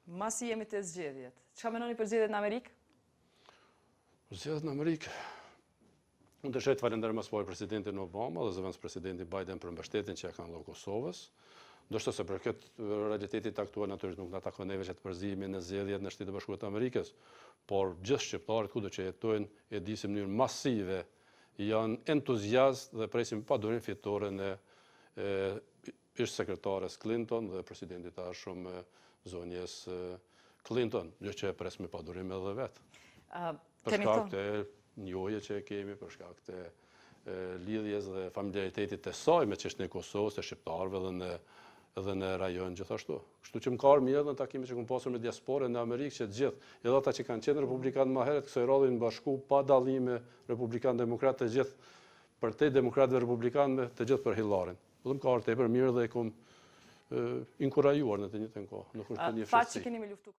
Masi jemi të zgjedhjet. Çka mendoni për zgjedhjet në Amerikë? Zgjedhjet në Amerikë. Unë dëshiroj të falenderoj më së pari presidentin Obama dhe zëvendës presidentin Biden për mbështetjen që ja kanë dhënë Kosovës. Ndoshta se për këtë realitetit aktual natyrisht nuk na takon neve që të përzihemi në zgjedhjet në Shtetet e Bashkuara të Amerikës, por gjithë shqiptarët kudo që jetojnë e di se në mënyrë masive janë entuziastë dhe presin pa durim fitoren e ish sekretares Clinton dhe presidentit tashëm zonjes Clinton, gjë që e pres me padurim edhe vetë. Për shkak të njohje që kemi, për shkak të lidhjes dhe familjaritetit të saj me çështjen e Kosovës, të shqiptarëve edhe në rajon gjithashtu. Kështu që më ka ardhur mirë në takimet që kam pasur me diasporën në Amerikë, që të gjithë, edhe ata që kanë qenë republikanë më herët, kësaj radhe në bashku pa dallime republikanë demokratë, të gjithë për te demokratëve republikanë, të gjithë për Hillarin. Dhe më ka ardhur tepër mirë dhe e kam inkurajuar në të njëjtën kohë. Nuk është një Fat që keni me luftu